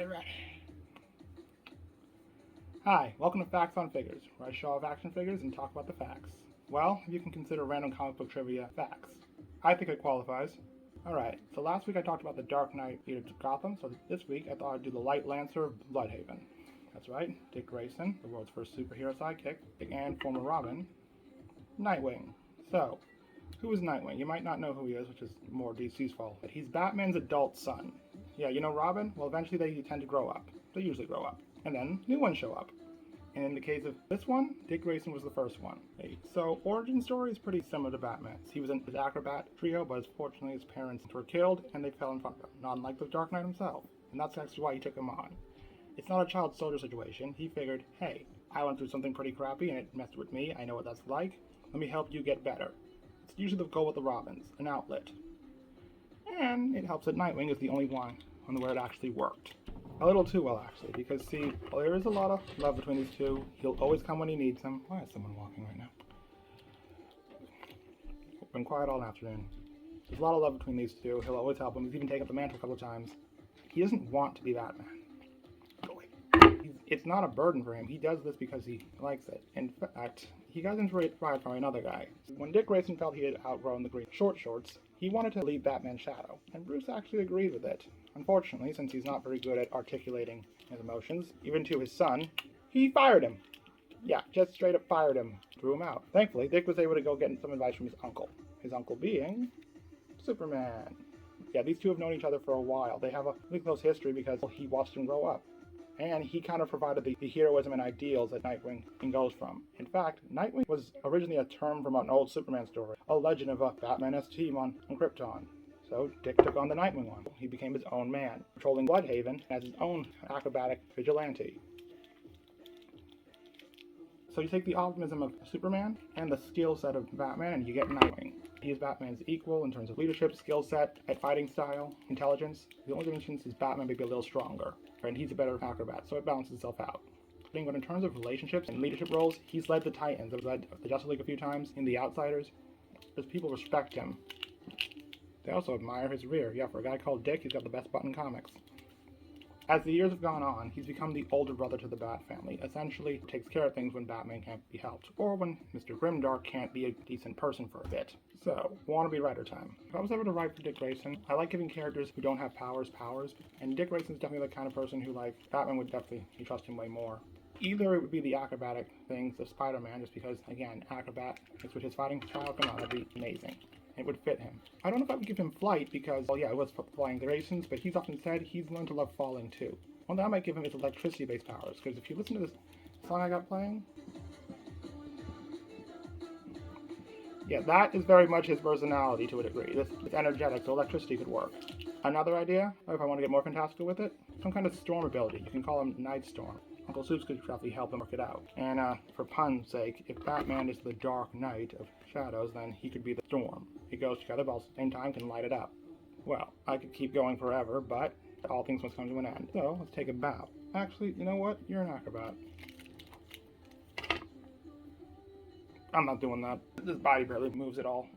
ready. Hi, welcome to Facts on Figures, where I show off action figures and talk about the facts. Well, you can consider random comic book trivia facts. I think it qualifies. Alright, so last week I talked about the Dark Knight leader to Gotham, so this week I thought I'd do the Light Lancer of Bloodhaven. That's right, Dick Grayson, the world's first superhero sidekick, and former Robin, Nightwing. So, who is Nightwing? You might not know who he is, which is more DC's fault, but he's Batman's adult son. Yeah, you know Robin? Well, eventually they tend to grow up. They usually grow up. And then new ones show up. And in the case of this one, Dick Grayson was the first one. So, origin story is pretty similar to Batman's. He was in his acrobat trio, but fortunately his parents were killed and they fell in front of him, not unlike the Dark Knight himself. And that's actually why he took him on. It's not a child soldier situation. He figured, hey, I went through something pretty crappy and it messed with me. I know what that's like. Let me help you get better. It's usually the goal with the Robins, an outlet. And it helps that Nightwing is the only one on where it actually worked. A little too well, actually, because, see, well, there is a lot of love between these two. He'll always come when he needs him. Why is someone walking right now? Been quiet all afternoon. There's a lot of love between these two. He'll always help him. He's even taken up the mantle a couple of times. He doesn't want to be Batman. It's not a burden for him. He does this because he likes it. In fact, he got inspired from another guy. When Dick Grayson felt he had outgrown the green short shorts, he wanted to leave Batman's shadow, and Bruce actually agreed with it. Unfortunately, since he's not very good at articulating his emotions, even to his son, he fired him. Yeah, just straight up fired him, threw him out. Thankfully, Dick was able to go get some advice from his uncle being Superman. Yeah, these two have known each other for a while. They have a really close history because he watched him grow up. And he kind of provided the heroism and ideals that Nightwing goes from. In fact, Nightwing was originally a term from an old Superman story, a legend of a Batman-esque team on Krypton. So Dick took on the Nightwing one. He became his own man, patrolling Bloodhaven as his own acrobatic vigilante. So you take the optimism of Superman and the skill set of Batman and you get Nightwing. He is Batman's equal in terms of leadership, skill set, at fighting style, intelligence. The only difference is Batman may be a little stronger, and he's a better acrobat, so it balances itself out. But in terms of relationships and leadership roles, he's led the Titans, he's led the Justice League a few times, in The Outsiders, because people respect him. They also admire his rear. Yeah, for a guy called Dick, he's got the best butt in comics. As the years have gone on, he's become the older brother to the Bat family, essentially takes care of things when Batman can't be helped, or when Mr. Grimdark can't be a decent person for a bit. So, wannabe writer time. If I was ever to write for Dick Grayson, I like giving characters who don't have powers, and Dick Grayson's definitely the kind of person who, Batman would definitely trust him way more. Either it would be the acrobatic things of Spider-Man, just because, again, acrobat, it's with his fighting style, come on, that'd be amazing. It would fit him. I don't know if I would give him flight because, well, yeah, it was flying Grayson's, but he's often said he's learned to love falling too. One thing I might give him is electricity-based powers, because if you listen to this song I got playing, yeah, that is very much his personality to a degree. It's energetic, so electricity could work. Another idea, if I want to get more fantastical with it, some kind of storm ability. You can call him Night Storm. Uncle Soups could probably help him work it out. And for pun's sake, if Batman is the Dark Knight of shadows, then he could be the Storm. He goes together, but at the same time can light it up. Well, I could keep going forever, but all things must come to an end. So, let's take a bow. Actually, you know what? You're an acrobat. I'm not doing that. This body barely moves at all.